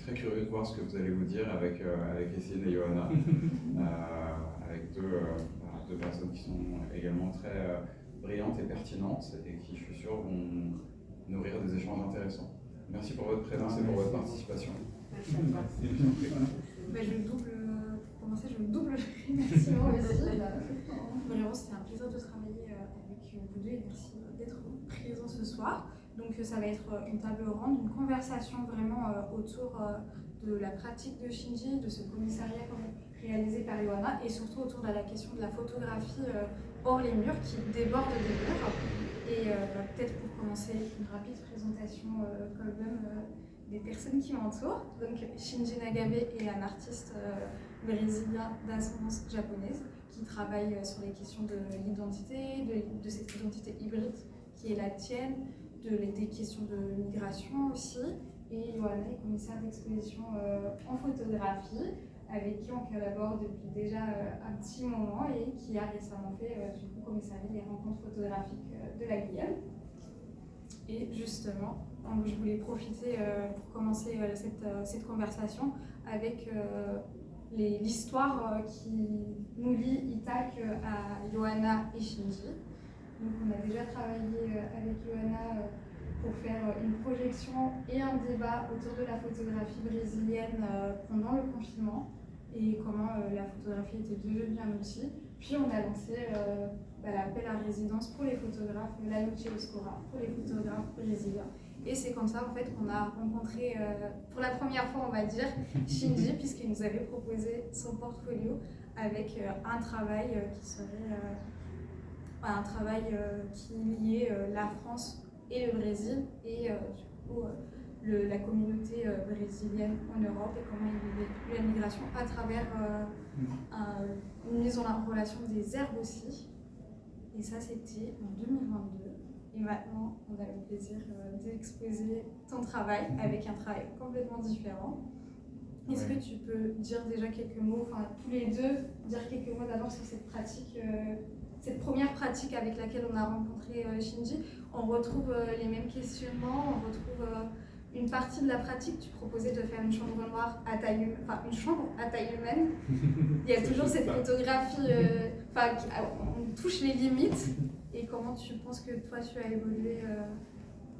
très curieux de voir ce que vous allez vous dire avec Essine et Johanna, avec deux personnes qui sont également très brillantes et pertinentes et qui, je suis sûr, vont nourrir des échanges intéressants. Merci pour votre présence et pour votre participation. Merci à toi. Pour commencer, je double le remerciement aussi. Vraiment, c'était un plaisir de travailler avec vous deux et merci d'être présents ce soir. Donc ça va être une table ronde, une conversation vraiment autour de la pratique de Shinji, de ce commissariat réalisé par Johanna et surtout autour de la question de la photographie hors les murs qui déborde des murs. Et peut-être pour commencer, une rapide présentation quand même des personnes qui m'entourent. Donc Shinji Nagabe est un artiste brésilien d'ascendance japonaise qui travaille sur les questions de l'identité, de cette identité hybride qui est la tienne, des questions de migration aussi. Et Johanna est commissaire d'exposition en photographie, avec qui on collabore depuis déjà un petit moment et qui a récemment fait du coup commissariat des rencontres photographiques de la Guyane. Et justement, je voulais profiter pour commencer cette conversation avec l'histoire qui nous lie Ithac à Johanna et Shinji. Donc on a déjà travaillé avec Johanna pour faire une projection et un débat autour de la photographie brésilienne pendant le confinement et comment la photographie était devenue un outil. Puis on a lancé l'appel à résidence pour les photographes, la Noche Oscura, pour les photographes brésiliens. Et c'est comme ça en fait qu'on a rencontré pour la première fois, on va dire, Shinji, puisqu'il nous avait proposé son portfolio avec un travail qui serait un travail qui liait la France et le Brésil et du coup la communauté brésilienne en Europe et comment il vivait la migration à travers une mise en relation des herbes aussi. Et ça, c'était en 2022. Et maintenant, on a le plaisir d'exposer ton travail avec un travail complètement différent. Est-ce que tu peux dire déjà quelques mots, enfin tous les deux, dire quelques mots d'abord sur cette pratique, cette première pratique avec laquelle on a rencontré Shinji? On retrouve les mêmes questionnements, on retrouve une partie de la pratique. Tu proposais de faire une chambre noire à taille humaine, enfin une chambre à taille humaine. Il y a toujours cette photographie, on touche les limites. Et comment tu penses que toi tu as évolué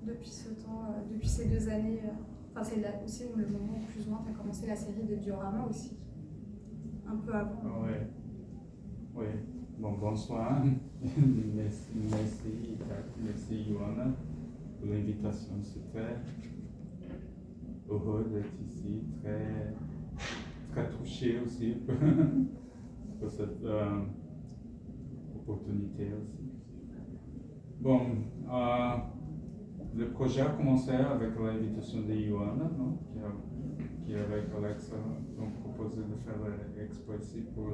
depuis ce temps, depuis ces 2 années Enfin, c'est là aussi le moment où plus ou moins tu as commencé la série de diorama aussi, un peu avant. Oui. Bon, bonsoir. Merci Johanna pour l'invitation. C'est très heureux d'être ici, très touché aussi pour cette opportunité aussi. Bon, le projet a commencé avec l'invitation de Johanna, non? Qui avec Alexa donc proposé de faire l'expo ici pour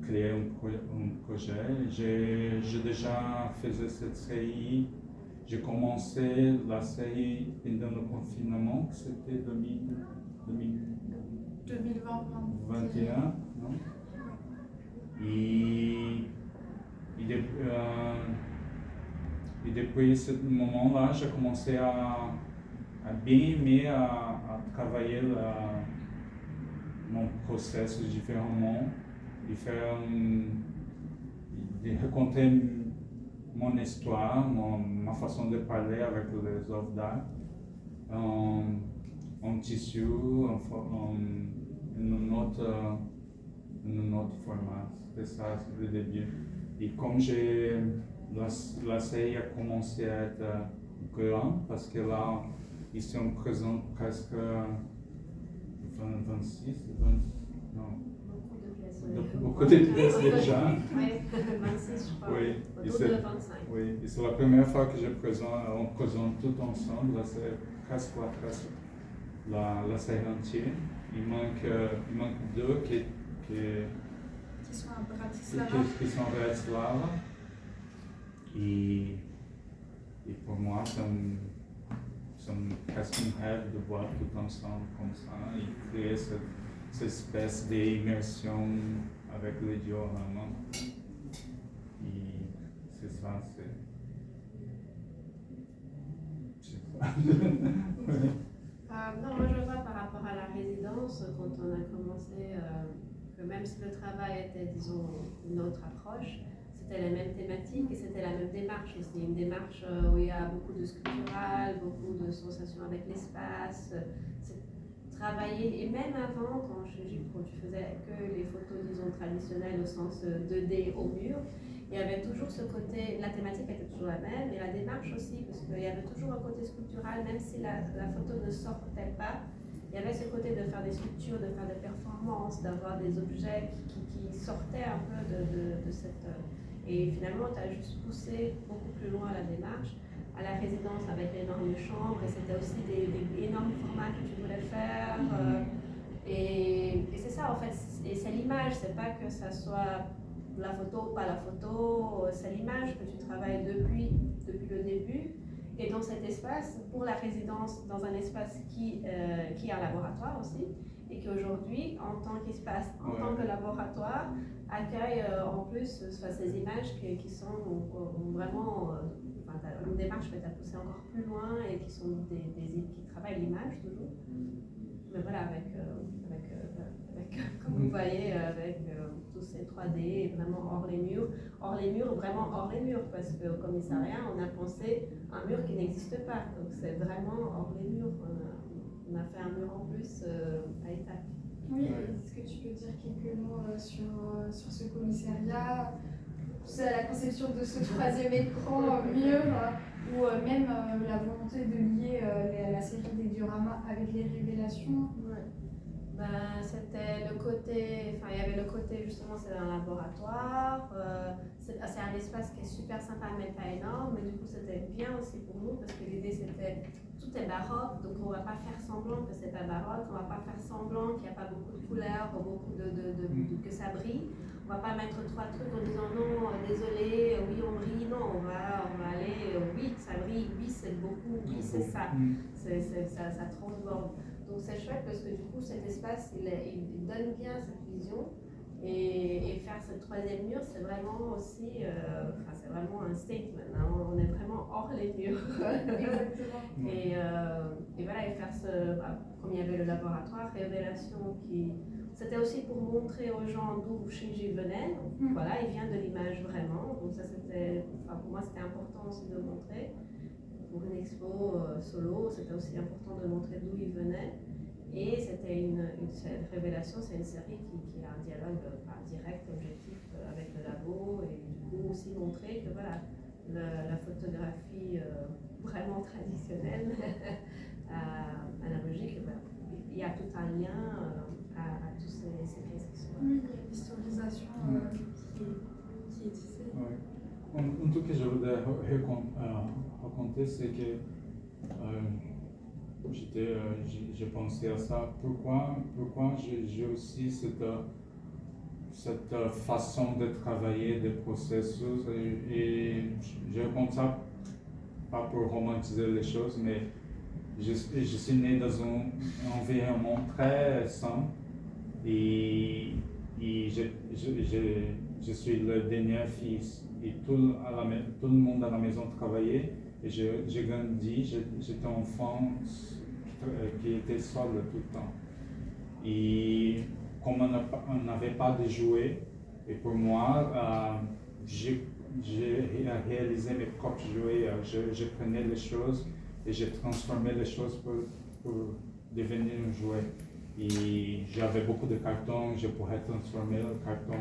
créer un projet. J'ai déjà fait cette série. J'ai commencé la série pendant le confinement, c'était 2021, non? Et depuis ce moment-là, j'ai commencé à bien aimer à travailler mon processus différemment, de raconter mon histoire, ma façon de parler avec les œuvres d'art en tissu, en un autre format. C'était ça, le début. Et comme la série a commencé à être grande, parce que là, ils sont présents presque 26, non. Beaucoup de pièces déjà. Oui, 26, je crois. Oui, Autour de 25. Oui, et c'est la première fois que on présente tout ensemble. Là, c'est presque la série entière. Il manque 2 qui sont à Bratislava. Qui sont à Bratislava. Et pour moi, c'est presque un rêve de voir tout ensemble comme ça et créer cette espèce d'immersion avec les dioramas. Et c'est ça, Non, moi je vois par rapport à la résidence, quand on a commencé, que même si le travail était, disons, une autre approche, c'était la même thématique et c'était la même démarche aussi. Une démarche où il y a beaucoup de sculptural, beaucoup de sensations avec l'espace. C'est travailler, et même avant, quand tu faisais que les photos, disons, traditionnelles au sens 2D au mur, il y avait toujours ce côté, la thématique était toujours la même, et la démarche aussi, parce qu'il y avait toujours un côté sculptural, même si la photo ne sortait pas, il y avait ce côté de faire des sculptures, de faire des performances, d'avoir des objets qui sortaient un peu de cette... Et finalement, tu as juste poussé beaucoup plus loin la démarche, à la résidence avec l'énorme chambre, et c'était aussi des énormes formats que tu voulais faire. Et c'est ça en fait, et c'est l'image, c'est pas que ça soit la photo ou pas la photo, c'est l'image que tu travailles depuis le début. Et dans cet espace, pour la résidence, dans un espace qui est un laboratoire aussi, et qui aujourd'hui, en tant qu'espace, en tant que laboratoire, accueille en plus ces images qui sont vraiment, une démarche que tu as poussée encore plus loin et qui sont qui travaillent l'image toujours. Mais voilà, avec comme vous voyez, avec tous ces 3D, vraiment hors les murs, vraiment hors les murs, parce qu'au commissariat, on a pensé un mur qui n'existe pas, donc c'est vraiment hors les murs. On a fait un mur en plus à étape. Oui, est-ce que tu peux dire quelques mots sur ce commissariat, la conception de ce troisième écran mur, ou même la volonté de lier la série des dioramas avec les révélations? Ouais. Ben, c'était le côté, il y avait le côté justement, c'est un laboratoire, c'est un espace qui est super sympa mais pas énorme, mais du coup c'était bien aussi pour nous parce que l'idée c'était, tout est baroque, donc on va pas faire semblant que c'est pas baroque, on va pas faire semblant qu'il n'y a pas beaucoup de couleurs, beaucoup que ça brille. On va pas mettre trois trucs en disant non, désolé, oui on brille, non, on va aller, oui ça brille, oui c'est beaucoup, oui c'est ça, ça transborde. Donc c'est chouette parce que du coup cet espace il donne bien cette vision et faire ce troisième mur c'est vraiment aussi, c'est vraiment un statement, hein. On est vraiment hors les murs. et voilà, et faire comme il y avait le laboratoire Révélation c'était aussi pour montrer aux gens d'où Shinji venait. Donc, voilà, il vient de l'image vraiment. Donc ça c'était, pour moi c'était important aussi de montrer. Pour une expo solo, c'était aussi important de montrer d'où il venait. Et c'était une révélation, c'est une série qui a un dialogue direct, objectif avec le labo, et du coup aussi montrer que voilà, la photographie vraiment traditionnelle, analogique, il y a tout un lien à tous ces pièces qui sont là. Oui, il y a l'historisation qui est tissée. Un truc que je voudrais raconter, c'est que j'ai pensé à ça. Pourquoi j'ai aussi cette façon de travailler des processus, et je raconte ça pas pour romantiser les choses, mais je suis né dans un environnement très sain et je suis le dernier fils et tout le monde à la maison travaillait et j'ai grandi, j'étais enfant qui était seul tout le temps. Et comme on n'avait pas de jouets, et pour moi, j'ai réalisé mes propres jouets, je prenais les choses et je transformais les choses pour devenir un jouet. Et j'avais beaucoup de cartons, je pourrais transformer le carton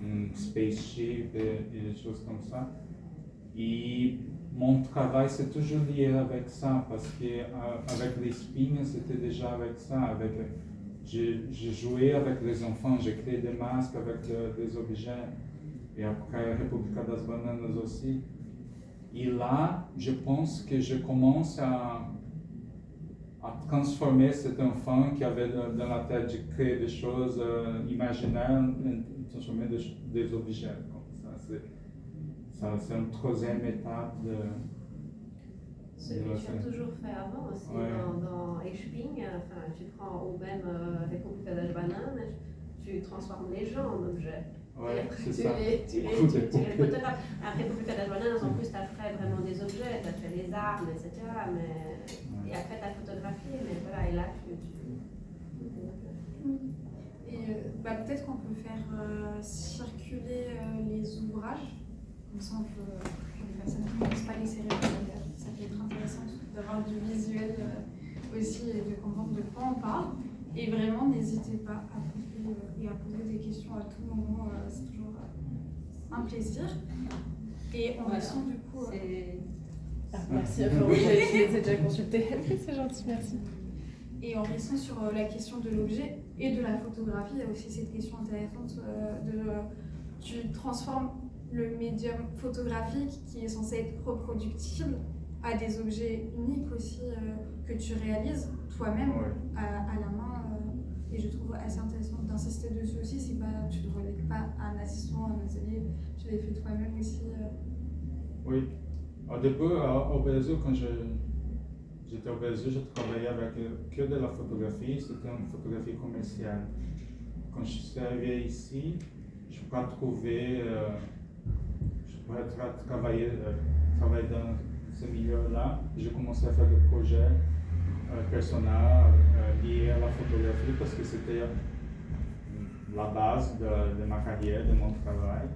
en spaceship et des choses comme ça. Et mon travail c'est toujours lié avec ça, parce qu'avec les spins c'était déjà avec ça. Je jouais avec les enfants, j'ai créé des masques avec des objets, et après República das Bananas aussi. Et là, je pense que je commence à transformer cet enfant qui avait dans la tête de créer des choses imaginaires, transformer des objets comme ça. C'est une troisième étape de... Ce que tu as toujours fait avant aussi, dans Eshping, tu prends au même República das Bananas, tu transformes les gens en objets. Ouais, après, c'est tu ça. les photographes. Après, pour plus qu'à en plus, tu as fait vraiment des objets, tu as fait les armes, etc. Et après, tu as photographié, mais voilà, et là, peut-être qu'on peut faire circuler les ouvrages, comme ça que les personnes qui ne connaissent pas les séries, ça peut être intéressant d'avoir du visuel aussi et de comprendre de quoi on parle. Et vraiment, n'hésitez pas à couper et à poser des questions à tout moment, c'est toujours un plaisir. Et on ressent du coup. Merci, j'ai déjà consulté. C'est gentil, merci. Et en restant sur la question de l'objet et de la photographie, il y a aussi cette question intéressante tu transformes le médium photographique qui est censé être reproductible à des objets uniques aussi que tu réalises toi-même à la main. Et je trouve assez intéressant d'insister dessus aussi. C'est pas, tu ne relèves pas à un assistant, à un atelier, tu l'as fait toi-même aussi. Oui. Au début, au Brésil, quand j'étais au Brésil, je travaillais avec que de la photographie, c'était une photographie commerciale. Quand je suis arrivé ici, je n'ai pas trouvé, je pourrais travailler dans ce milieu-là. J'ai commencé à faire des projets personnels liés à la photographie parce que c'était la base de ma carrière, de mon travail.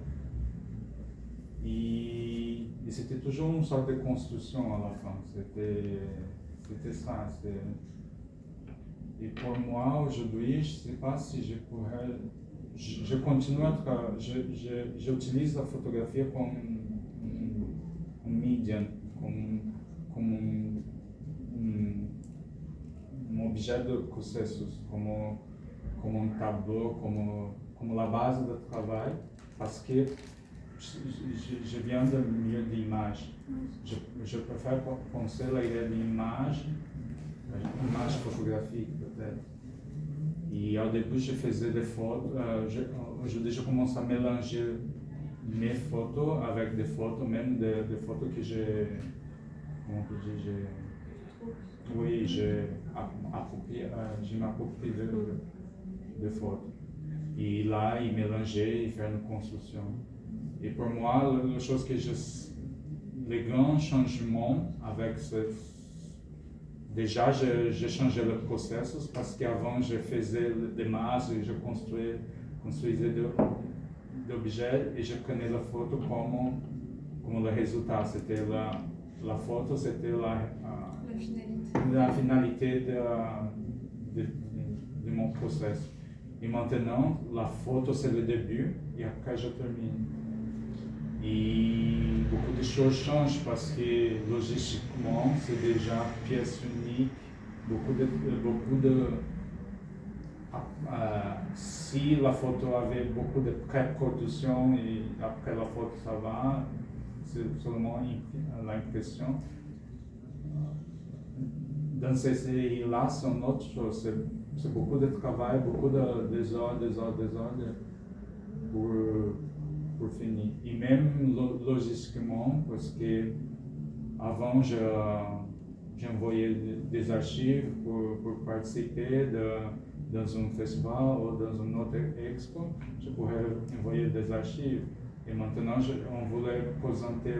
Et c'était toujours une sorte de construction à la fin. C'était ça. Et pour moi, aujourd'hui, je ne sais pas si je pourrais. Je continue à travailler. J'utilise la photographie comme un médium, comme un objet de processus, comme un tableau, comme la base de travail, parce que je viens du milieu de l'image. Je préfère penser l'idée d'image, image photographique peut-être. Et au début, je faisais des photos. Aujourd'hui, je commence à mélanger mes photos avec des photos, même des photos que j'ai. Comment on peut dire? Oui, je m'approprie de photos. Et là, il mélangeait, il fait une construction. Et pour moi, la chose que les grands changements avec déjà, j'ai changé le processus parce qu'avant, je faisais des masses et je construisais des objets et je prenais la photo comme le résultat. C'était la photo, c'était la finalité de mon processus. Et maintenant, la photo, c'est le début et après, je termine. Et beaucoup de choses changent parce que logistiquement, c'est déjà pièce unique. Si la photo avait beaucoup de pré-production et après la photo ça va, c'est seulement l'impression. Dans ces séries-là, c'est une autre chose. C'est beaucoup de travail, beaucoup des heures pour finir. Et même logistiquement, parce que avant, j'envoyais des archives pour participer dans un festival ou dans une autre expo. Je pourrais envoyer des archives. Et maintenant, on voulait présenter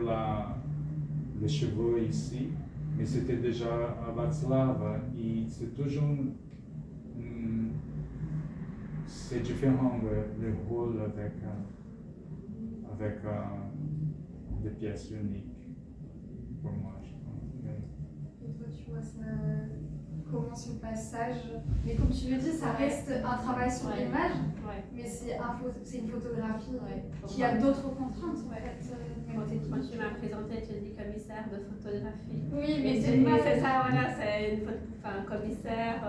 les cheveux ici, mais c'était déjà à Bratislava. Et c'est toujours c'est différent le rôle avec des pièces uniques pour moi, je pense. Et toi, tu vois ça, comment ce passage, mais comme tu le dis, ça reste un travail sur l'image, mais c'est une photographie qui a d'autres contraintes en fait. Quand tu m'as présenté, tu dis commissaire de photographie. Oui, mais c'est ça, voilà, c'est un commissaire,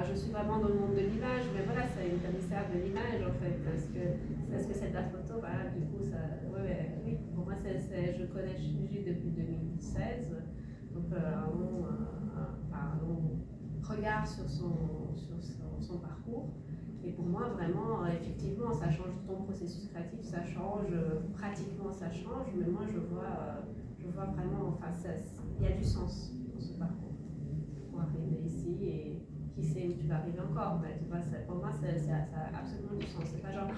je suis vraiment dans le monde de l'image, mais voilà, c'est une commissaire de l'image en fait, parce que c'est de la photo, voilà, du coup, oui, pour moi, je connais Shinji depuis 2016, donc un long regard sur son parcours. Et pour moi, vraiment, effectivement, ça change ton processus créatif, ça change, pratiquement ça change, mais moi je vois vraiment, il y a du sens dans ce parcours pour arriver ici et qui sait où tu va arriver encore. Mais tu vois, pour moi, ça a absolument du sens. C'est pas genre, ah,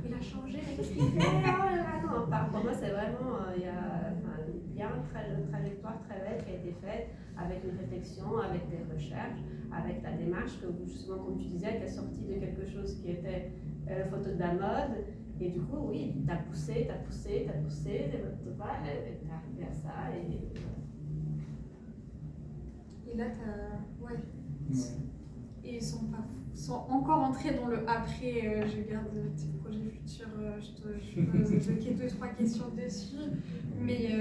il a changé, mais qu'est-ce qu'il fait? Oh là là, non, pour moi, c'est vraiment, il y a une trajectoire très belle qui a été faite avec une réflexion, avec des recherches, avec la démarche que, justement, comme tu disais, qui est sortie de quelque chose qui était la photo de la mode. Et du coup, oui, t'as poussé, tu vois, t'es arrivé à ça. Et là, ouais. Et ils sont encore entrés dans le après. Je garde tes projets futurs. Je peux évoquer 2-3 questions dessus. Mais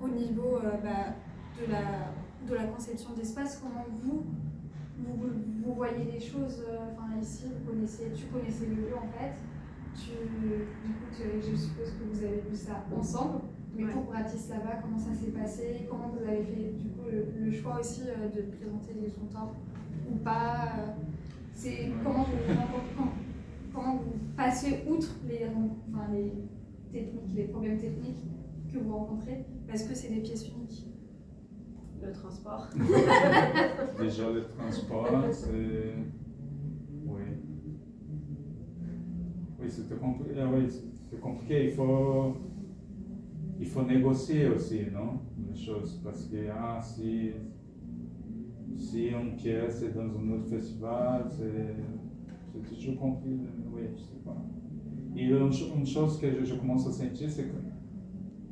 au niveau de la conception d'espace, comment vous voyez les choses ici, tu connaissais le lieu en fait. Je suppose que vous avez vu ça ensemble. Mais pour Bratislava, comment ça s'est passé? Comment vous avez fait du coup le choix aussi de présenter les Zontor ou pas? Comment vous passez outre les problèmes techniques que vous rencontrez parce que c'est des pièces uniques? Le transport. Déjà le transport, c'est... Oui, c'était compliqué. C'est compliqué. Il faut négocier aussi, non? Les choses. Parce que si une pièce est dans un autre festival, c'est toujours compliqué. Oui, je sais pas. Et une chose que je commence à sentir, c'est que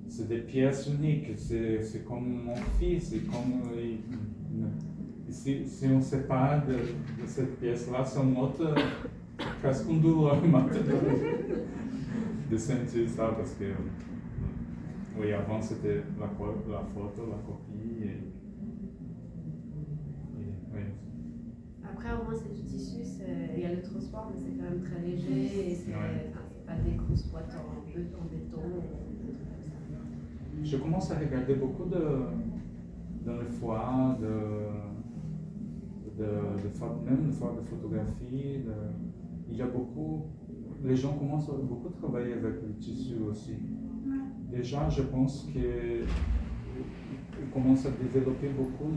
c'est des pièces uniques. C'est comme mon fils. C'est comme. Si on se sépare de cette pièce-là, c'est une autre. Presque une douleur de sentir ça parce que oui, avant c'était la photo, la copie oui. Après au moins c'est du tissu, il y a le transport mais c'est quand même très léger et c'est pas des grosses boîtes en béton ou des trucs comme ça. Je commence à regarder beaucoup dans les foires même les foires de photographie. Il y a beaucoup, les gens commencent à beaucoup travailler avec le tissu aussi. Déjà, je pense qu'ils commencent à développer beaucoup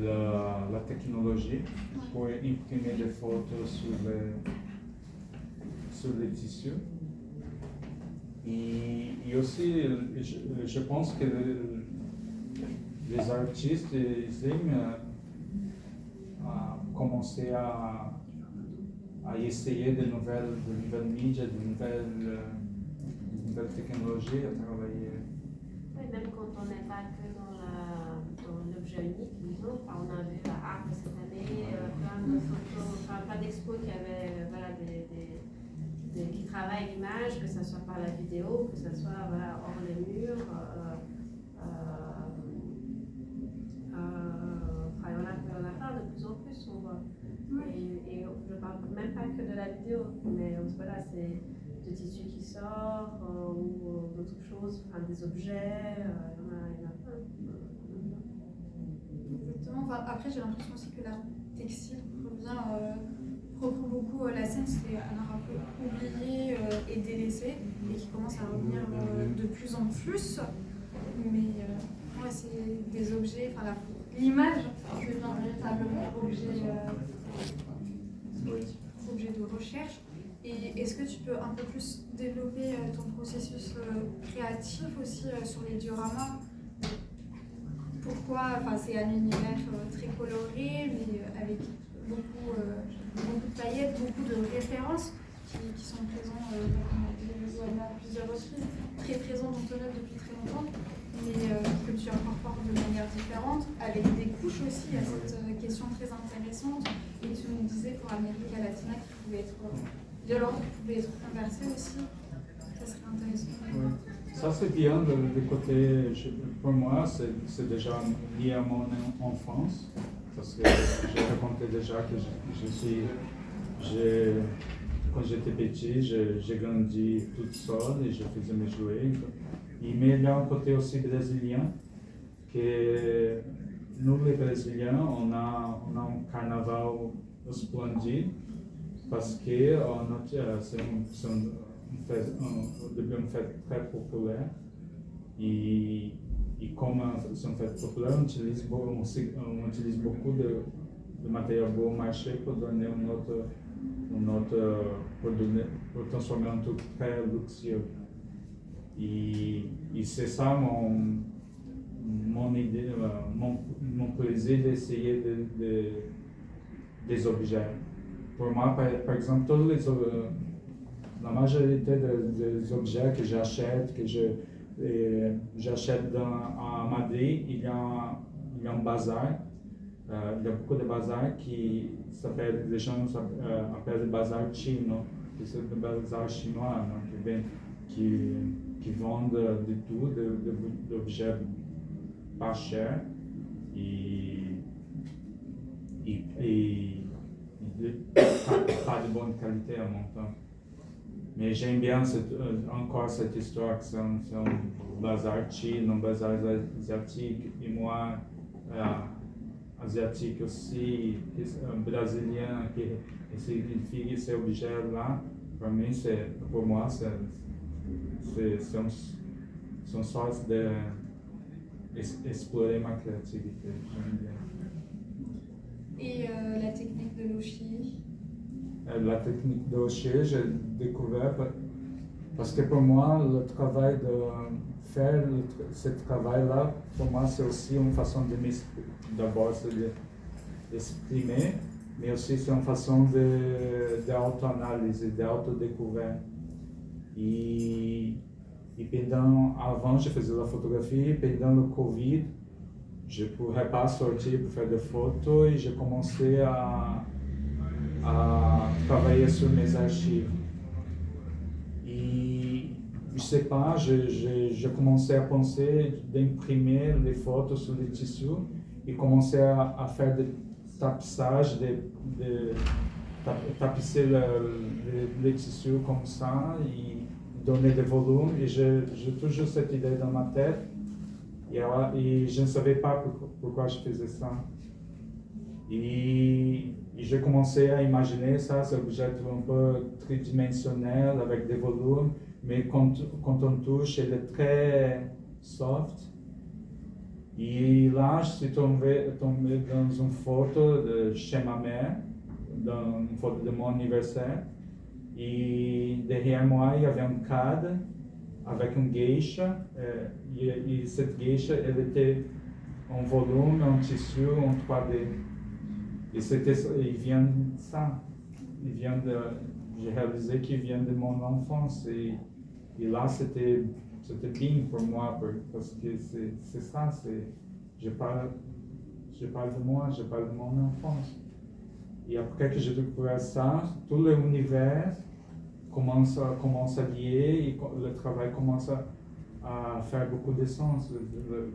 la technologie pour imprimer des photos sur les tissus. Et aussi, je pense que les artistes, ils aiment commencer à essayer de nouvelles médias, de nouvelles technologies à travailler. Oui, même quand on n'est pas que dans l'objet unique, disons, on a vu à Arles cette année plein de photos, plein d'expos qui avaient qui travaillent l'image, que ce soit par la vidéo, que ce soit hors les murs. Il y en a plein de plus en plus, on voit. Et je ne parle même pas que de la vidéo, mais voilà, c'est de tissu qui sort ou d'autres choses, des objets, il y en a plein. Exactement. Après, j'ai l'impression aussi que l'art textile reprend beaucoup la scène, c'est un art un peu oublié et délaissé et qui commence à revenir de plus en plus. Mais c'est des objets, l'image devient véritablement objet de recherche. Et est-ce que tu peux un peu plus développer ton processus créatif aussi sur les dioramas? Pourquoi? C'est un univers très coloré, mais avec beaucoup de paillettes, beaucoup de références qui sont présents, comme on a dit à plusieurs reprises, très présents dans ton œuvre depuis très longtemps, mais que tu incorpores de manière différente, avec des couches aussi à cette question très intéressante. Et tu nous disais pour América Latina qui pouvait être violente, qui pouvait être inversée aussi. Ça serait intéressant. Oui. Ça c'est bien de côté, pour moi c'est déjà lié à mon enfance, parce que j'ai raconté déjà que quand j'étais petit, j'ai grandi toute seule et je faisais mes jouets. Mais il y a un côté aussi brésilien, que nous les Brésiliens, on a un carnaval splendide, parce que c'est au début une fête très populaire. Et et comme c'est une fête populaire, on utilise beaucoup de matériel bon marché pour donner pour transformer un truc très luxueux. Et c'est ça mon idée, mon plaisir d'essayer des objets. Pour moi, par exemple, la majorité des objets que j'achète, j'achète à Madrid, il y a un bazar. Il y a beaucoup de bazars les gens appellent le bazar chino, c'est le bazar chinois, donc, qui vendent de tout, d'objets pas chers et pas de bonne qualité en mon temps. Mais j'aime bien encore cette histoire que c'est un bazar chino, un bazar asiatique, et moi, asiatique aussi, brésilien, qui signifie ces objets-là, pour moi, c'est une sorte d'explorer ma créativité. J'aime bien. Et la technique de l'oshi? La technique de l'oshi, j'ai découvert parce que pour moi, le travail de faire ce travail-là, pour moi, c'est aussi une façon d'abord d'exprimer, mais aussi c'est une façon d'auto-analyse, d'autodécouverte. Et avant, je faisais la photographie, pendant le Covid, je ne pourrais pas sortir pour faire des photos et j'ai commencé à travailler sur mes archives. Et je sais pas, j'ai commencé à penser d'imprimer les photos sur les tissus et commencer à faire des tapissages, tapisser les tissus comme ça et donner des volumes. Et j'ai toujours cette idée dans ma tête et je ne savais pas pourquoi je faisais ça. Et j'ai commencé à imaginer ça, cet objet un peu tridimensionnel avec des volumes, mais quand on touche, il est très soft. Et là, je suis tombé dans une photo de chez ma mère, dans une photo de mon anniversaire. Et derrière moi, il y avait un cadre avec une geisha. Et cette geisha, elle était en volume, en tissu, en 3D. Et il vient de ça. J'ai réalisé qu'il vient de mon enfance. Et là, c'était bien pour moi, parce que c'est ça. Je parle de moi, je parle de mon enfance. Et après que j'ai découvert ça, tout l'univers commence à lier et le travail commence à faire beaucoup de sens.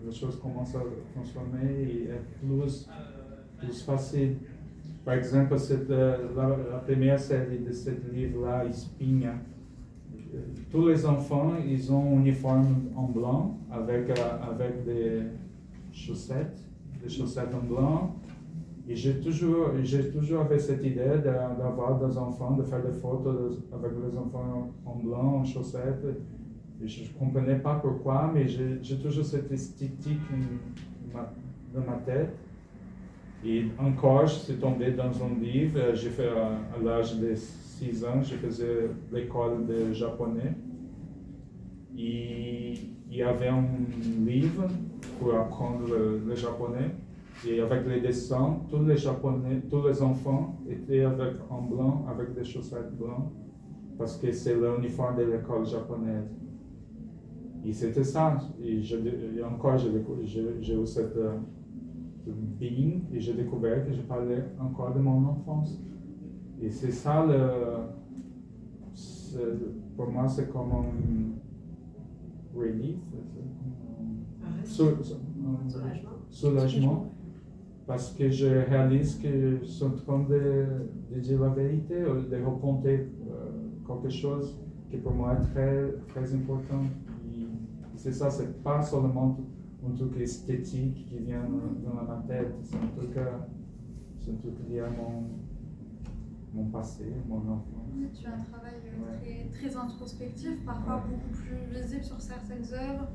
Les choses commencent à transformer et être plus facile. Par exemple, la première série de ce livre-là, Espinha, tous les enfants, ils ont un uniforme en blanc avec des chaussettes en blanc. Et j'ai toujours avec cette idée d'avoir des enfants, de faire des photos avec les enfants en blanc, en chaussettes. Et je ne comprenais pas pourquoi, mais j'ai toujours cette esthétique dans ma tête. Et encore, je suis tombé dans un livre, j'ai fait à l'âge de 6 ans, je faisais l'école de japonais. Et il y avait un livre pour apprendre le japonais. Et avec les dessins, tous les enfants étaient en blanc, avec des chaussettes blancs, parce que c'est l'uniforme de l'école japonaise. Et c'était ça. Et encore, j'ai eu cette being, et j'ai découvert que je parlais encore de mon enfance. Et c'est ça, pour moi, c'est comme un relief, soulagement. Parce que je réalise que je suis en train de dire la vérité, de raconter quelque chose qui pour moi est très, très important. Et c'est ça, c'est pas seulement un truc esthétique qui vient dans ma tête, c'est un truc lié à mon passé, mon enfance. Oui, tu as un travail très, très introspectif, parfois beaucoup plus visible sur certaines œuvres,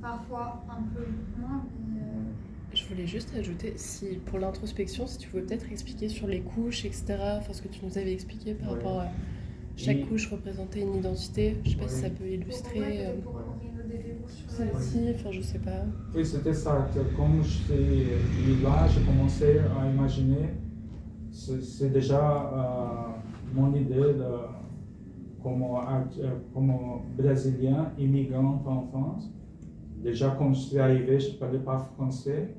parfois un peu moins, mais Je voulais juste ajouter, si pour l'introspection, si tu pouvais peut-être expliquer sur les couches, etc., enfin ce que tu nous avais expliqué par rapport à chaque couche représentait une identité, je sais pas si ça peut illustrer pour une déviation sur celle-ci, enfin je sais pas. Oui, c'était ça. Comme je suis là, j'ai commencé à imaginer, c'est déjà mon idée de, comme Brésilien immigrant en France. Déjà, quand je suis arrivé, je ne parlais pas français.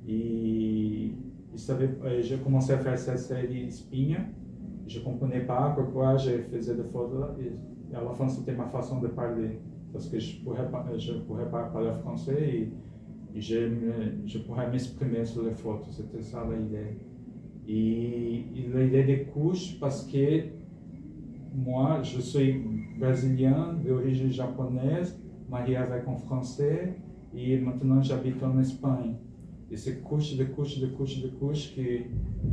Et j'ai commencé à faire cette série Espinha. Je ne comprenais pas pourquoi je faisais des photos. Et à la fin, c'était ma façon de parler. Parce que je ne pourrais pas parler français et je pourrais m'exprimer sur les photos. C'était ça l'idée. Et l'idée des couches, parce que moi, je suis brésilien d'origine japonaise, marié avec un Français, et maintenant j'habite en Espagne. Et ces couches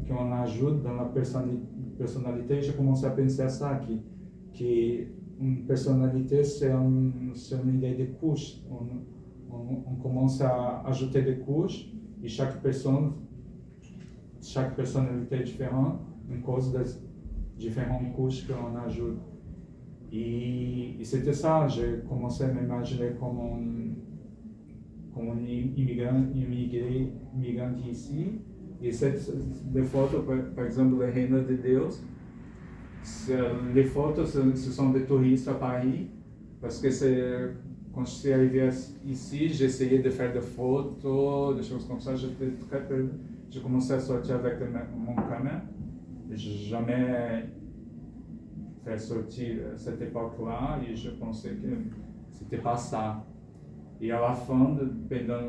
qu'on ajoute dans la personnalité, j'ai commencé à penser à ça, qu'une personnalité, c'est une idée de couches. On commence à ajouter des couches, et chaque personnalité est différente, à cause des différentes couches qu'on ajoute. Et c'était ça, j'ai commencé à m'imaginer comme un immigrant ici. Et les photos, par exemple, le Reino de Deus, les photos, ce sont des touristes à Paris, parce que quand je suis arrivé ici, j'essayais de faire des photos, des choses comme ça, j'étais très perdu. J'ai commencé à sortir avec mon caméra. Je n'ai jamais fait sortir cette époque-là et je pensais que c'était pas ça. Et à la fin, pendant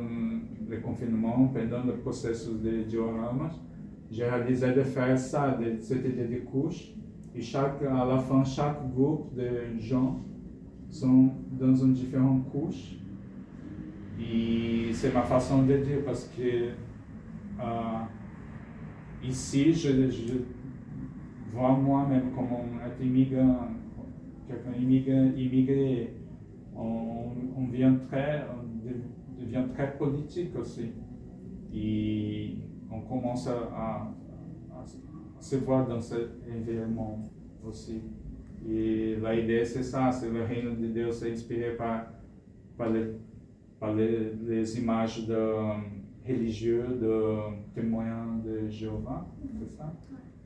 le confinement, pendant le processus de dioramas, j'ai réalisé de faire ça, cette idée de couches. Et à la fin, chaque groupe de gens sont dans une différente couche. Et c'est ma façon de dire parce que ici, je vois moi-même comme un immigrant, quelqu'un immigré. On devient très politique aussi. Et on commence à se voir dans cet environnement aussi. Et l'idée, c'est ça, c'est le reino de Deus, c'est inspiré par les images de religieux, de témoins de Jéhovah, c'est ça?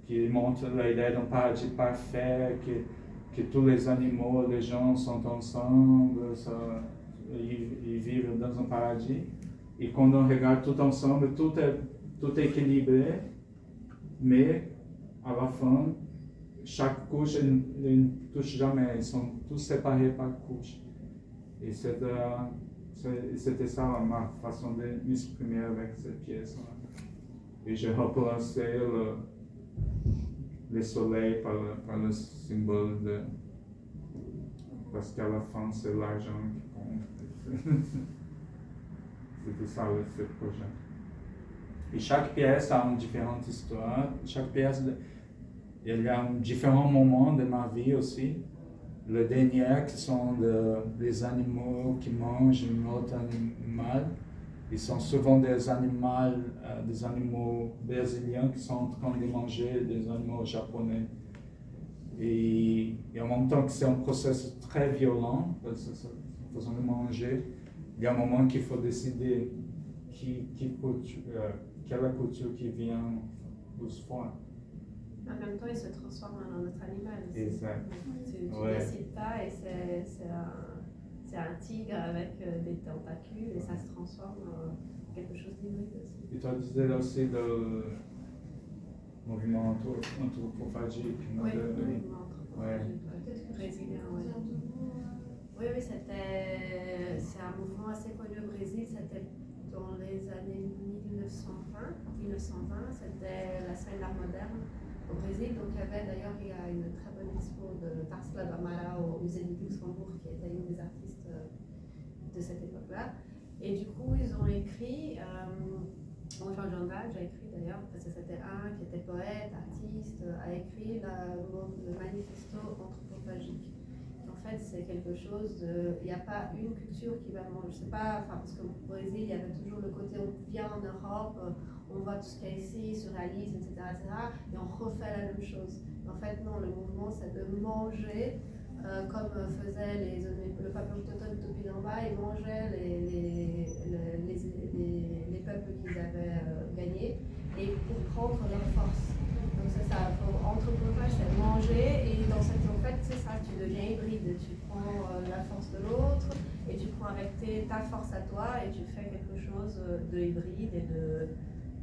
Qui montre l'idée d'un paradis parfait, que tous les animaux, les gens sont ensemble, ils vivent dans un paradis. Et quand on regarde tout ensemble, tout est équilibré, mais à la fin, chaque couche ne touche jamais, ils sont tous séparés par couche. Et c'était ça ma façon de m'exprimer avec cette pièce-là. Et j'ai remplacé le soleil par le symbole de... Parce qu'à la fin, c'est l'argent qui compte. C'était ça ce projet. Et chaque pièce a une différente histoire. Chaque pièce, il y a un différent moment de ma vie aussi. Le dernier, qui sont les animaux qui mangent un autre animal. Ils sont souvent des animaux brésiliens qui sont en train de manger des animaux japonais. Et en même temps que c'est un processus très violent, façon de manger, il y a un moment qu'il faut décider quelle est la culture qui vient plus fort. En même temps, il se transforme en un autre animal aussi. Exact. Tu décides pas et c'est un tigre avec des tentacules et ça se transforme en quelque chose d'hybride aussi. Et tu disais aussi le mouvement anthropophagique. Oui, le mouvement anthropophagique brésilien, oui. Oui, c'est un mouvement assez connu au Brésil, c'était dans les années 1920, c'était la scène d'art moderne au Brésil. Donc il y a une très bonne expo de Tarsila do Amaral au musée du Luxembourg qui était une des artistes de cette époque-là. Et du coup, ils ont écrit, Jean Andrade a écrit d'ailleurs, parce que c'était un qui était poète, artiste, a écrit le manifesto anthropophagique. En fait, c'est quelque chose de. Il n'y a pas une culture qui va manger. Je sais pas, enfin, parce qu'au Brésil, il y avait toujours le côté on vient en Europe, on voit tout ce qu'il y a ici, se réalise, etc., et on refait la même chose. En fait, non, le mouvement, c'est de manger comme faisaient le peuple autochtone de Tupinamba, ils mangeaient les peuples qu'ils avaient gagnés et pour prendre leur force. Donc c'est ça, anthropomorphe, c'est manger et dans cette en fait c'est ça, tu deviens hybride, tu prends la force de l'autre et tu prends avec ta force à toi et tu fais quelque chose de hybride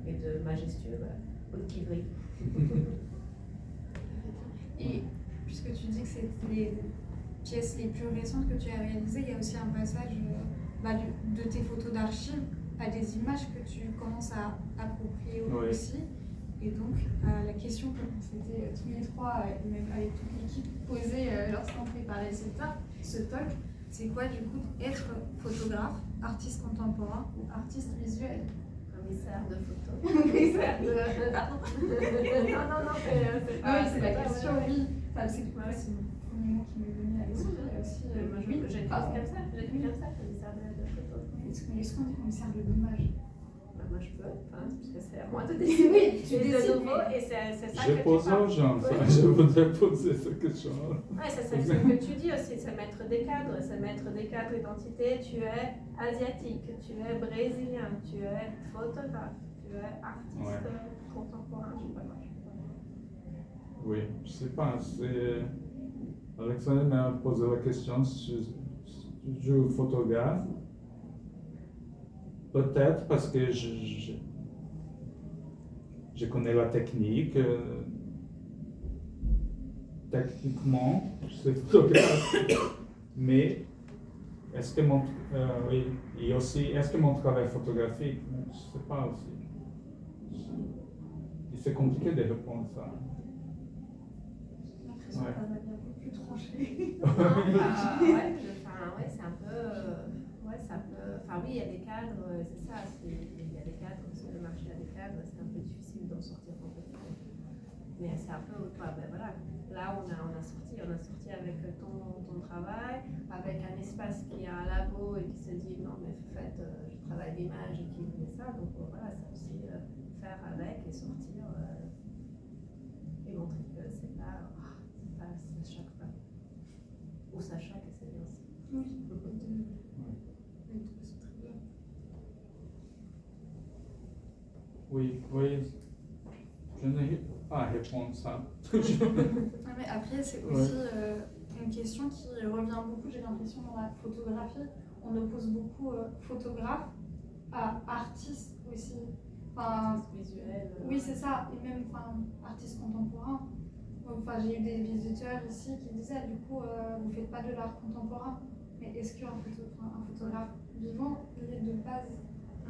et de majestueux, voilà. Ou de hybride. Et puisque tu dis que c'est les pièces les plus récentes que tu as réalisées, il y a aussi un passage de tes photos d'archives à des images que tu commences à approprier aussi. Et donc, la question que c'était tous les trois, et même avec toute l'équipe, posée lorsqu'on préparait ce talk, c'est quoi du coup être photographe, artiste contemporain ou artiste visuel? Commissaire de photo. Commissaire de... non, c'est pas... Oui, c'est la question, oui. Enfin, c'est le premier mot qui m'est venu à l'esprit aussi. Moi, j'ai écrit comme ça, commissaire de photo. Est-ce qu'on est commissaire de l'image? Moi je peux, parce que c'est à moi de décider. Oui, tu décides décides. de nouveau et c'est ça Je que pose tu parles. aux gens, Oui. je voudrais poser cette question. Ouais, c'est ce que tu dis aussi, c'est mettre des cadres, d'identité. Tu es asiatique, tu es brésilien, tu es photographe, tu es artiste contemporain, je sais pas quoi. Oui, je sais pas, Alexandre m'a posé la question si je suis photographe. Peut-être parce que je connais la technique. Techniquement, je suis photographe. Mais est-ce que est-ce que mon travail photographique, je ne sais pas aussi. C'est compliqué de répondre à ça. J'ai l'impression qu'on a bien plus tranché. C'est un peu. Enfin, oui, il y a des cadres, c'est ça. Il y a des cadres, sur le marché, il y a des cadres, c'est un peu difficile d'en sortir complètement. Mais c'est un peu. Voilà. Là, on a sorti avec ton travail, avec un espace qui a un labo et qui se dit non, mais en fait, je travaille l'image et qui met ça. Donc voilà, c'est aussi faire avec et sortir et montrer que c'est pas. Ça choque pas. Ou ça choque et c'est bien aussi. Oui, je n'ai pas à répondre ça. Mais après, c'est aussi une question qui revient beaucoup, j'ai l'impression, dans la photographie. On oppose beaucoup photographe à artiste aussi. Enfin, visuel. Oui, c'est ça. Et même artiste contemporain. Enfin, j'ai eu des visiteurs ici qui disaient, du coup, vous ne faites pas de l'art contemporain. Mais est-ce qu'un photographe vivant est de base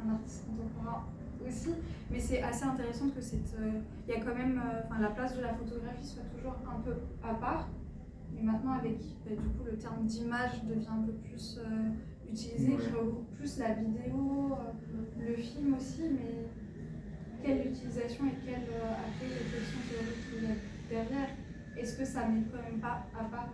un artiste contemporain aussi? Mais c'est assez intéressant que il y a quand même, la place de la photographie soit toujours un peu à part. Mais maintenant, avec du coup, le terme d'image devient un peu plus utilisé, qui regroupe plus la vidéo, le film aussi. Mais quelle utilisation et quelle après réflexion théorique il y a derrière? Est-ce que ça met quand même pas à part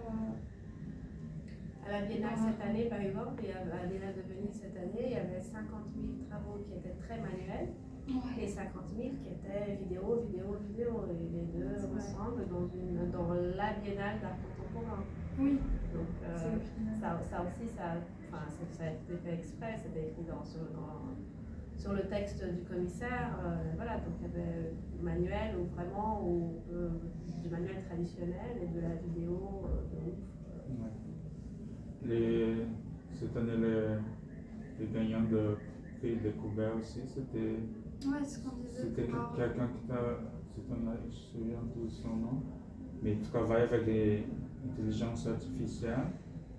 à la Biennale cette année, par exemple, et à la Biennale de Venise cette année, il y avait 50 000 travaux qui étaient très manuels et 50 000 qui étaient vidéo. Et les deux ensemble dans la Biennale d'art contemporain. Oui. Donc ça aussi, ça a été fait exprès, c'était écrit sur le texte du commissaire. Voilà, donc il y avait manuel ou vraiment du manuel traditionnel et de la vidéo de ouf. Cette année, les gagnants de prix découvert aussi, c'était ce qu'on disait. C'était quelqu'un qui t'a, je me souviens de son nom, mais il travaille avec l'intelligence artificielle,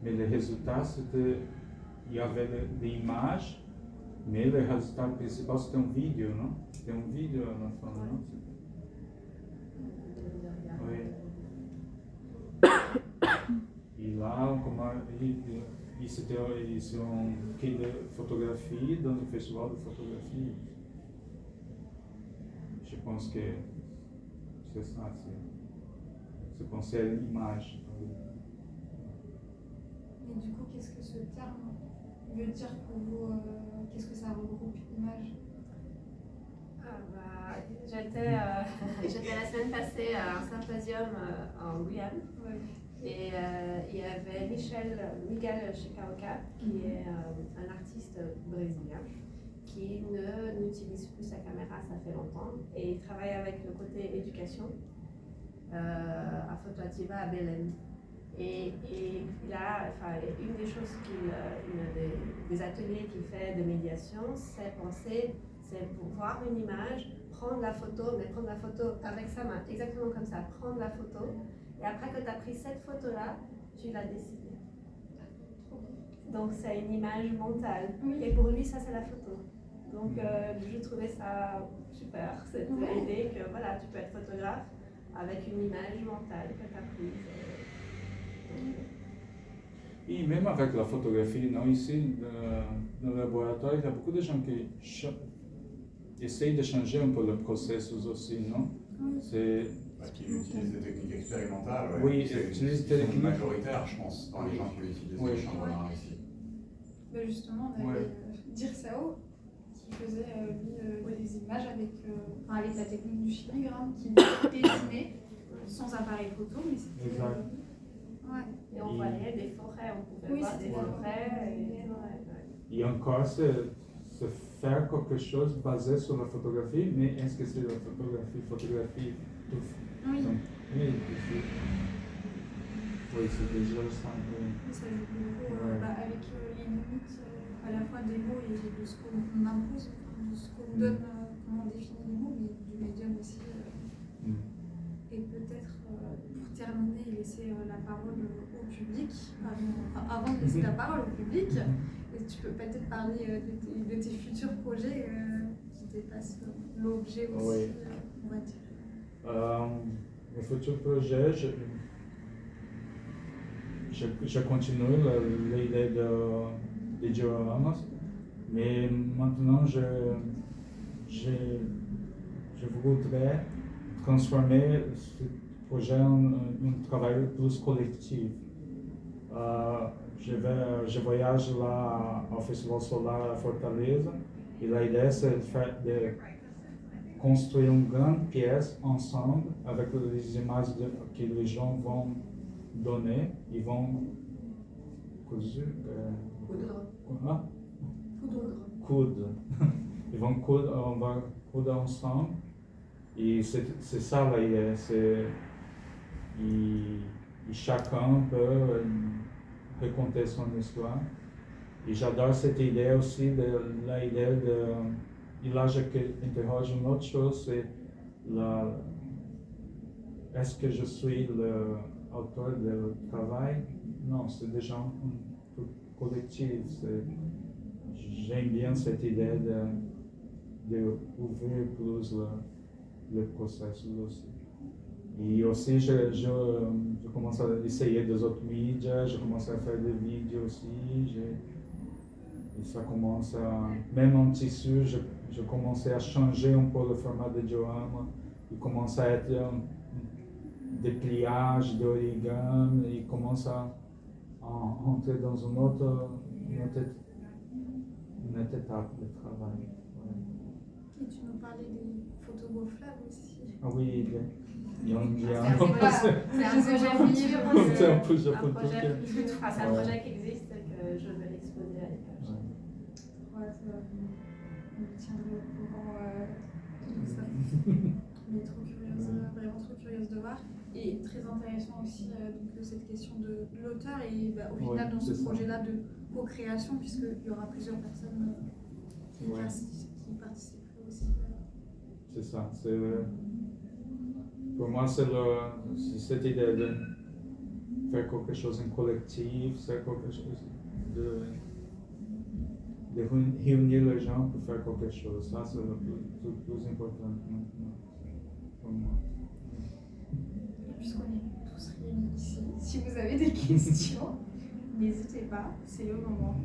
mais les résultats, il y avait des images, mais le résultat principal c'était une vidéo, non? C'était une vidéo à la fin, non? Oui. Et là, ils ont pris de photographie dans le festival de photographie. Je pense que c'est ça, c'est penser à l'image. Et du coup, qu'est-ce que ce terme veut dire pour vous? Qu'est-ce que ça regroupe, image? J'étais la semaine passée à un symposium en Guyane. Ouais. Et il y avait Miguel Chicaoca, qui est un artiste brésilien, qui n'utilise plus sa caméra, ça fait longtemps, et il travaille avec le côté éducation à Fotoativa à Belém. Et il a, une des choses des ateliers qu'il fait de médiation, c'est pour voir une image, prendre la photo, mais prendre la photo avec sa main, exactement comme ça, prendre la photo, et après que tu as pris cette photo-là, tu l'as dessinée. Donc c'est une image mentale, et pour lui, ça c'est la photo. Donc je trouvais ça super, cette idée que voilà, tu peux être photographe avec une image mentale que tu as prise. Et même avec la photographie, non, ici, dans le laboratoire, il y a beaucoup de gens qui essayent de changer un peu le processus aussi, non? Qui utilisent des techniques expérimentales, oui, c'est majoritaire, je pense, dans les gens qui utilisent les chambres noires ici. Mais justement, on avait Dirceo qui faisait des images avec la technique du chimigramme, qui dessinait sans appareil photo, mais c'était... Et on voyait des forêts, on pouvait voir des forêts. Et encore, c'est faire quelque chose basé sur la photographie, mais est-ce que c'est la photographie tout? Oui. Donc, c'est déjà ça. Ça joue beaucoup avec les limites à la fois des mots et de ce qu'on impose, de ce qu'on donne, comment on définit les mots, mais du médium aussi. Et peut-être pour terminer et laisser la parole au public, avant de laisser la parole au public, tu peux peut-être parler de tes futurs projets qui dépassent l'objet aussi, on va dire. Mes futurs projets, je continue l'idée de dioramas, mais maintenant je voudrais transformer ce projet en un travail plus collectif. Je voyage là au Festival Solar à Fortaleza et l'idée c'est de construire une grande pièce ensemble avec les images que les gens vont donner. Ils vont coudre. Ils vont coudre, on va coudre ensemble. Et c'est ça l'idée. Et chacun peut raconter son histoire. Et j'adore cette idée aussi, l'idée de... Et là, j'interroge une autre chose, c'est est-ce que je suis l'auteur du travail? Non, c'est déjà un collectif. J'aime bien cette idée d'ouvrir plus le processus aussi. Et aussi, je commence à essayer des autres médias, je commence à faire des vidéos aussi. Et ça commence à... Même en tissu, je commençais à changer un peu le format de diorama. Il commence à être des pliages, d'origami. Il commence à entrer dans une autre étape de travail. Et tu nous parlais des photos gonflables aussi. Ah oui, il y a un bien. C'est un projet futur. C'est un projet futur. C'est un projet qui existe et que je vais l'exposer à l'étage. On me tiendrait au courant de tout ça. Mais trop curieuse, vraiment trop curieuse de voir. Et très intéressant aussi donc, cette question de l'auteur et au final dans ce projet-là de co-création, puisqu'il y aura plusieurs personnes qui participeraient aussi. C'est ça. Pour moi, c'est cette idée de faire quelque chose en collectif, c'est quelque chose de réunir les gens pour faire quelque chose. Ça, c'est le plus important maintenant pour moi. Puisqu'on est tous réunis ici, si vous avez des questions, n'hésitez pas, c'est le moment.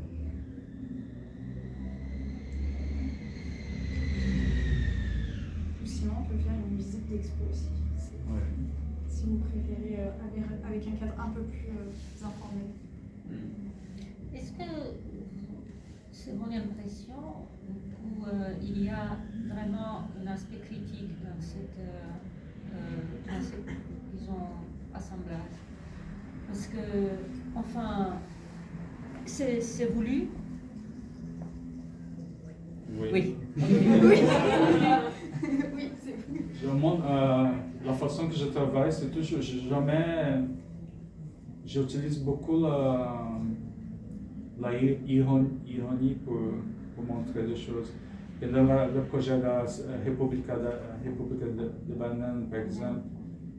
Ou sinon, on peut faire une visite d'expo aussi. Si vous préférez avec un cadre un peu plus informel. Est-ce que, c'est mon impression, où il y a vraiment un aspect critique dans disons, assemblage? Parce que, enfin, c'est voulu? Oui. Oui. Oui, c'est La façon que je travaille, c'est toujours, j'utilise beaucoup la ironie pour montrer les choses. Et dans le projet de la République de Banane, par exemple,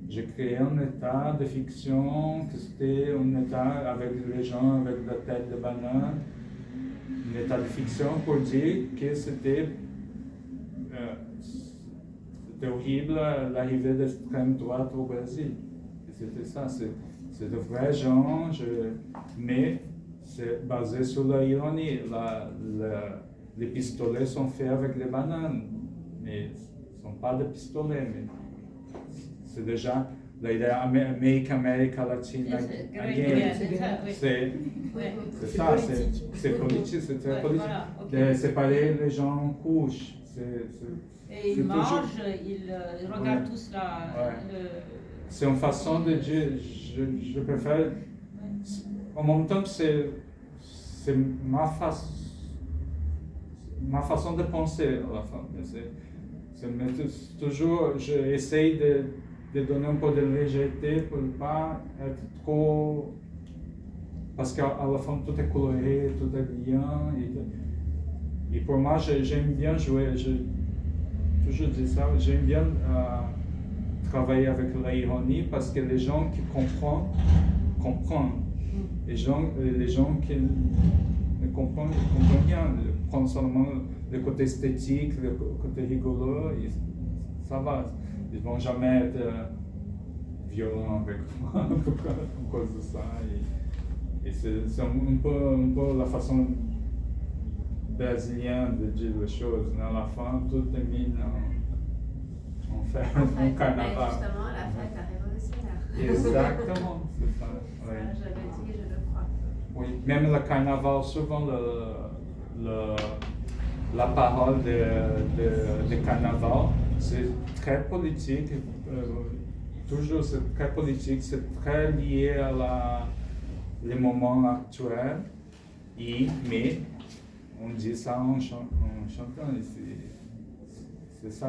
j'ai créé un état de fiction, que c'était un état avec les gens avec la tête de banane, un état de fiction pour dire que c'était horrible l'arrivée de l'extrême droite au Brésil. Et c'était ça, c'est de vrais gens, mais c'est basé sur la ironie. Les pistolets sont faits avec des bananes, mais ce ne sont pas des pistolets. Mais c'est déjà l'idée Make America Latina again. C'est ça, c'est politique, c'est très politique. Voilà, ok. De séparer les gens en couches. Et ils mangent, ils regardent tous là. C'est une façon de dire, je préfère. En même temps, c'est ma façon de penser à la fin. Toujours, j'essaye de donner un peu de légèreté pour ne pas être trop. Parce qu'à la fin, tout est coloré, tout est brillant. Et pour moi, j'aime bien jouer. Toujours dit ça, j'aime bien travailler avec l'ironie parce que les gens qui comprennent. Les gens qui ne comprennent rien, prennent seulement le côté esthétique, le côté rigolo, et ça va. Ils ne vont jamais être violents avec moi à cause de ça. Et c'est un peu la façon brésilienne de dire les choses. À la fin, tout est mis en fait, un carnaval. Justement, la fête la révolutionnaire. Exactement, c'est ça. Oui. Je le dis et je le crois. Oui, même le carnaval, souvent la parole de carnaval, c'est très politique. Toujours c'est très politique, c'est très lié à les moments actuels. Mais on dit ça en chantant. C'est ça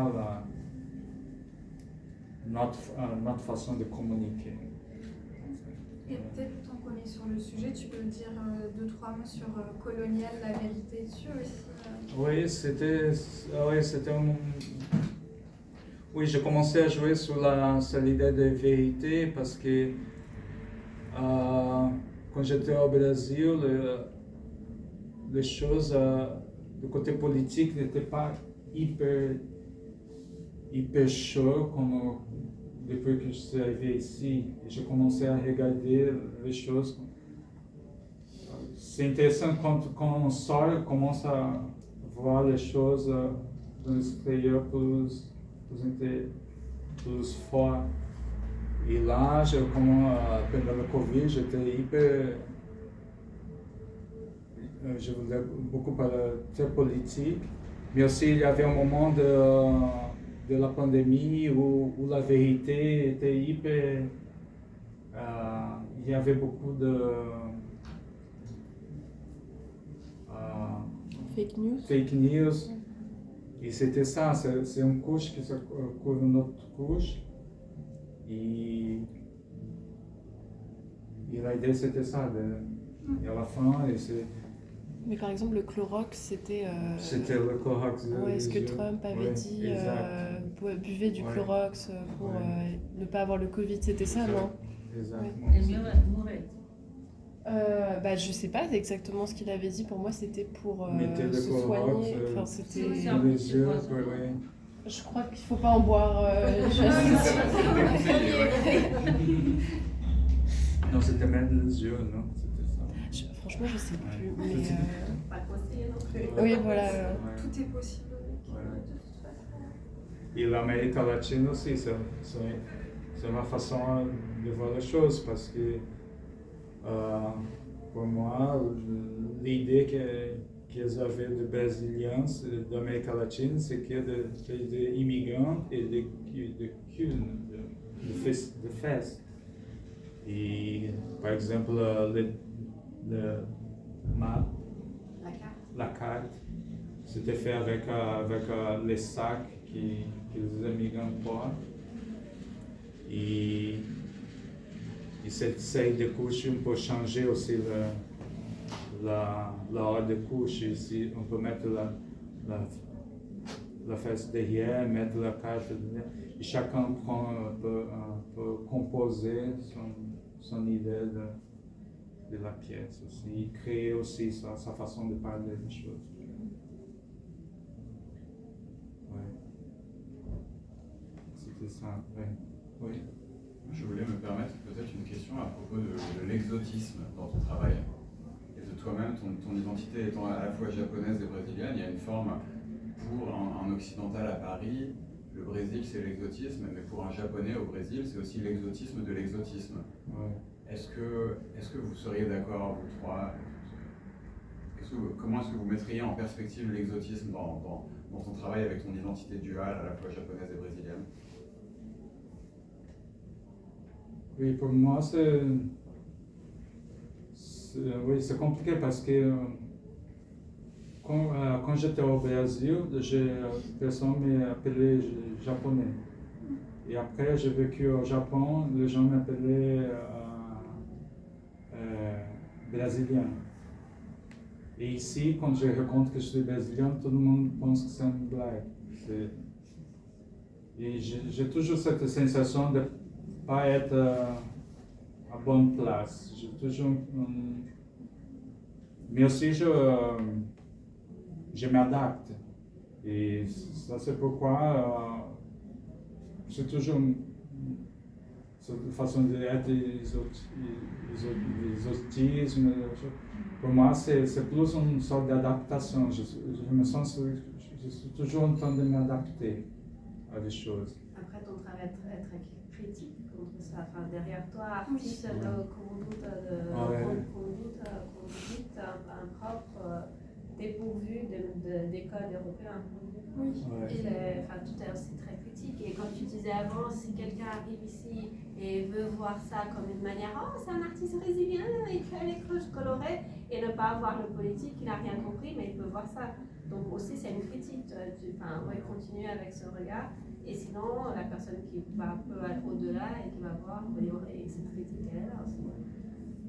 notre façon de communiquer. Et peut-être tant qu'on est sur le sujet, tu peux dire 2-3 mots sur Colonial, la vérité dessus aussi. Oui, c'était Oui, j'ai commencé à jouer sur l'idée de vérité parce que quand j'étais au Brésil, les choses du côté politique n'étaient pas hyper chaud comme depuis que je suis arrivé ici. Et j'ai commencé à regarder les choses. C'est intéressant quand on sort, on commence à voir les choses de l'extérieur plus fort. Et là, pendant le Covid, j'étais je voulais beaucoup parler très politique, mais aussi il y avait un moment de la pandémie où la vérité était hyper. Il y avait beaucoup de fake news. Et c'était ça, c'est une couche qui se couvre une autre couche. Et la idée c'était ça, et à la fin, Mais par exemple, le Clorox, c'était. C'était le Clorox. Ce que Trump avait dit, buvez du Clorox pour ne pas avoir le Covid, c'était ça, non? Exactement. Et mieux mourir. Je sais pas exactement ce qu'il avait dit. Pour moi, c'était pour Mettez le se Clorox soigner. Enfin, c'était. dans les yeux. Je crois qu'il faut pas en boire. Non, c'était même les yeux, non? Franchement, je sais plus. Mais, Pas conseillé non plus. oui, voilà. Tout est possible de toute façon. Et l'Amérique latine aussi, c'est ma façon de voir les choses parce que pour moi, l'idée qu'ils avaient de Brésiliens d'Amérique latine, c'est qu'il y a des immigrants et de fesses. Et par exemple, le map, la carte, c'était fait avec les sacs que les immigrants portent. Et cette série de couches, on peut changer aussi l'ordre de couches. Ici, on peut mettre la fesse derrière, mettre la carte derrière. Et chacun peut composer son idée de la pièce aussi, créer aussi sa façon de parler des choses. Ouais. C'était ça, ouais. Oui. Je voulais me permettre peut-être une question à propos de l'exotisme dans ton travail et de toi-même, ton identité étant à la fois japonaise et brésilienne. Il y a une forme pour un occidental à Paris, le Brésil c'est l'exotisme, mais pour un japonais au Brésil c'est aussi l'exotisme de l'exotisme. Ouais. Est-ce que vous seriez d'accord, vous trois, comment est-ce que vous mettriez en perspective l'exotisme dans ton travail avec ton identité duale à la fois japonaise et brésilienne? Oui, pour moi, c'est compliqué parce que quand j'étais au Brésil, personne m'a appelé japonais. Et après, j'ai vécu au Japon, les gens m'appelaient brésilien. Et ici, quand je raconte que je suis brésilien, tout le monde pense que c'est une blague. Et j'ai toujours cette sensation de pas être à bonne place. J'ai toujours, mais aussi je m'adapte. Et ça c'est pourquoi j'ai toujours cette façon d'être exotisme. Pour moi c'est plus une sorte d'adaptation. Je me sens, je suis toujours en train de m'adapter à des choses. Après ton travail est très critique contre ça. Enfin, derrière toi, artiste, qu'on doute un propre dépourvu des codes européens. Oui. Enfin, tout est aussi très critique. Et comme tu disais avant, si quelqu'un arrive ici et veut voir ça comme une manière, oh, c'est un artiste brésilien, il fait les cloches colorées, et ne pas voir le politique, il n'a rien compris, mais il peut voir ça. Donc aussi, c'est une critique. Continuer avec ce regard. Et sinon, la personne qui peut aller au-delà et qui va voir, et cette critique, elle est là aussi.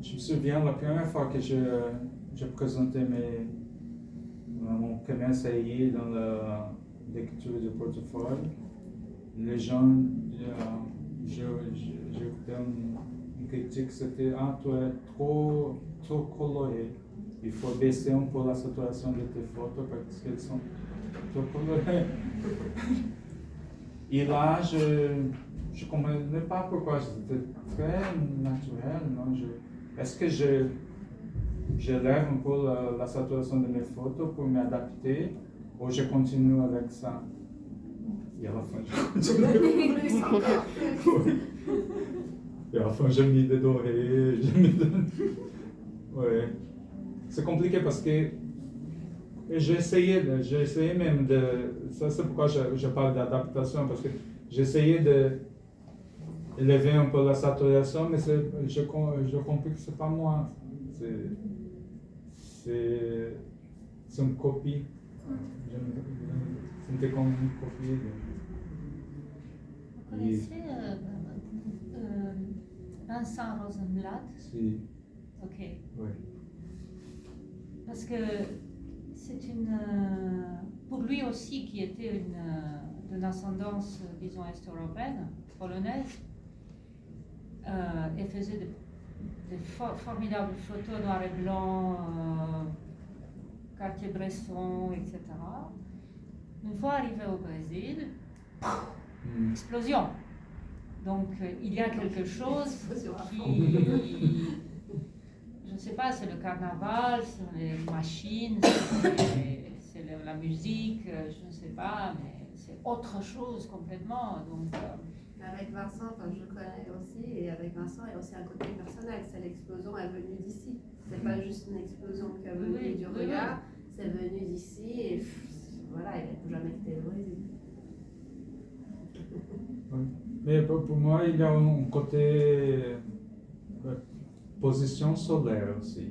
Je me souviens la première fois que je présentais mon premier essai dans la lecture du portefeuille, les gens, j'ai une critique, c'était « Ah, tu es trop coloré, il faut baisser un peu la saturation de tes photos parce qu'elles sont trop colorées. » Et là, je ne comprenais pas pourquoi, c'était très naturel. Est-ce que je lève un peu la saturation de mes photos pour m'adapter ou je continue avec ça? Et à la fin, j'ai mis des dorés, Ouais. C'est compliqué parce que j'ai essayé même de... Ça, c'est pourquoi je parle d'adaptation, parce que j'ai essayé d'élever un peu la saturation, mais je comprends que c'est pas moi. C'est une copie. C'était comme une copie. Vous connaissez Vincent Rosenblatt? Si. Ok. Oui. Parce que c'est pour lui aussi qui était d'une ascendance, disons, est-européenne, polonaise, et faisait de formidables photos noir et blanc, Cartier-Bresson, etc. Une fois arrivé au Brésil, explosion. Donc il y a quelque chose qui, je ne sais pas, c'est le carnaval, c'est les machines, c'est la musique, je ne sais pas, mais c'est autre chose complètement. Donc, avec Vincent, je le connais aussi, et avec Vincent, il y a aussi un côté personnel, c'est l'explosion est venue d'ici. C'est pas juste une explosion qui est venue du regard, c'est venu d'ici et voilà, il n'a jamais quitté le Brésil. Mais pour moi, il y a un côté position solaire aussi.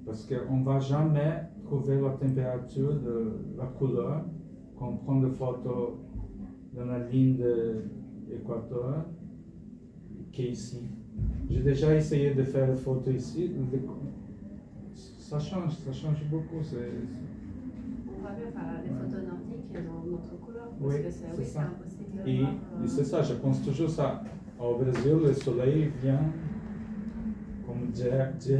Parce qu'on ne va jamais trouver la température de la couleur quand on prend des photos dans la ligne de l'équateur qui est ici. J'ai déjà essayé de faire des photos ici. Ça change beaucoup. On voit bien par les photos nordiques dans notre couleur, parce que c'est ça. impossible de Et voir. c'est ça, je pense toujours ça. Au Brésil, le soleil vient comme direct.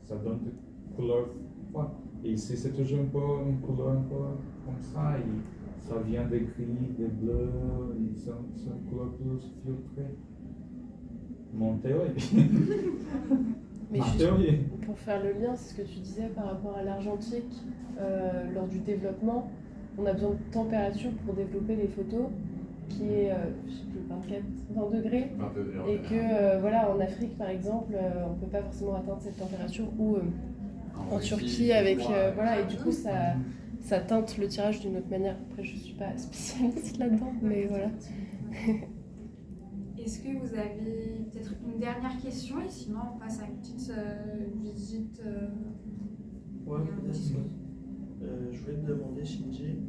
Ça donne une couleur forte. Et ici, c'est toujours une couleur un peu comme ça. Et ça vient des gris, des bleus. C'est une couleur plus filtrée. Mon théorie. Mais Ma juste théorie. pour faire le lien, c'est ce que tu disais par rapport à l'argentique, lors du développement, on a besoin de température pour développer les photos qui est, je sais plus, 20 degrés. 20 degrés Et que, voilà, en Afrique par exemple, on ne peut pas forcément atteindre cette température ou en Turquie avec, voilà, et du coup ça teinte le tirage d'une autre manière. Après, je ne suis pas spécialiste là-dedans, mais voilà. Est-ce que vous avez peut-être une dernière question et sinon on passe à une petite visite Ouais, je voulais te demander, Shinji,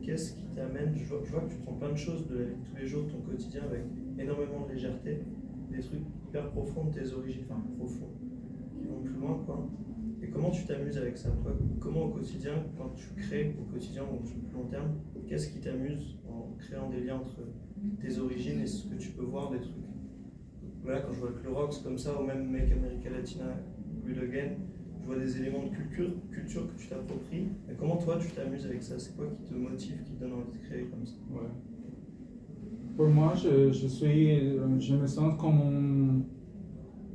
qu'est-ce qui t'amène, je vois que tu prends plein de choses de la vie de tous les jours, de ton quotidien, avec énormément de légèreté, des trucs hyper profonds de tes origines, enfin profonds, qui vont plus loin, quoi. Et comment tu t'amuses avec ça, toi? Comment au quotidien, quand tu crées au quotidien ou sur le plus long terme, qu'est-ce qui t'amuse en créant des liens entre tes origines et ce que tu peux voir des trucs? Voilà, quand je vois Clorox comme ça, ou même Make America Latina Good Again, je vois des éléments de culture que tu t'appropries. Et comment toi tu t'amuses avec ça? C'est quoi qui te motive, qui te donne envie de créer comme ça? Ouais. Pour moi, je me sens comme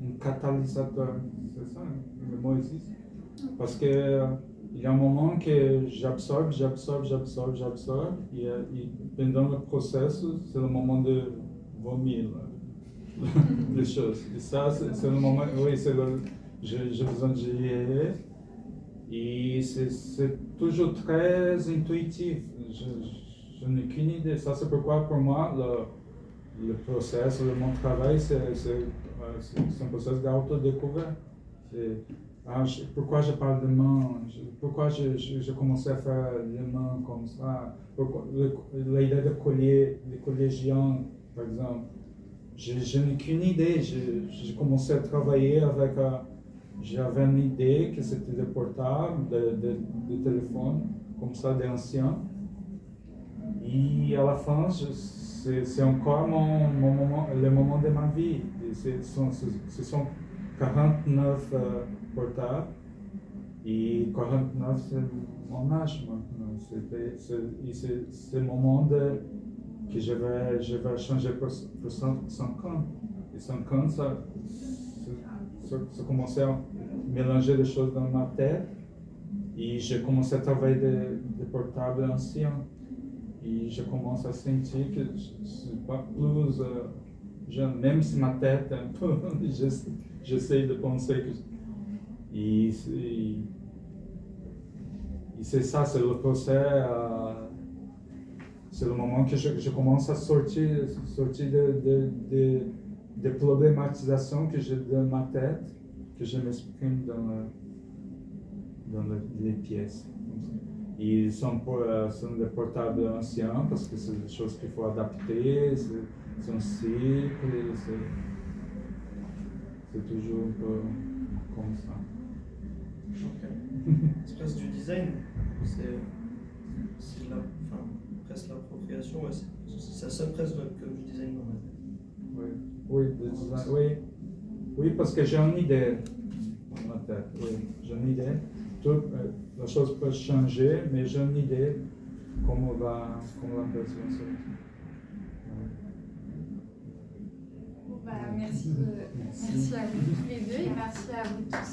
un catalyseur. C'est ça, le mot existe. Parce que il y a un moment que j'absorbe. Et pendant le processus, c'est le moment de vomir les choses. Et ça, c'est le moment, oui, j'ai besoin de gérer. Et c'est toujours très intuitif. Je n'ai qu'une idée. Ça, c'est pourquoi pour moi, le processus, mon travail, c'est un processus d'autodécouverte. Pourquoi je parle de mains? Pourquoi j'ai commencé à faire les mains comme ça? L'idée de collier géant, par exemple. Je n'ai qu'une idée. J'ai commencé à travailler avec... J'avais une idée que c'était des portables, des téléphones, comme ça, des anciens. Et à la fin, c'est encore le moment de ma vie. Ce sont 49 portables. Et 49, c'est mon âge maintenant. C'est le moment que je vais changer pour 50. Et 50, ça commençait à mélanger des choses dans ma tête. Et j'ai commencé à travailler des portables anciens. Et je commence à sentir que je ne suis pas plus jeune, même si ma tête est un peu... J'essaie de penser que... Et c'est ça, c'est le procès. C'est le moment que je commence à sortir de problématisations que j'ai dans ma tête, que je m'exprime dans les pièces. Ils sont des portables anciens parce que c'est des choses qu'il faut adapter, c'est un cycle, c'est toujours un peu comme ça. Ok. C'est presque du design, c'est presque l'appropriation, ouais, ça sonne presque comme du design dans ma tête. Oui, du design, oui, parce que j'ai une idée dans ma tête, oui, j'ai une idée. La chose peut changer, mais j'ai une idée comment la personne se... Merci à vous tous les deux et merci à vous tous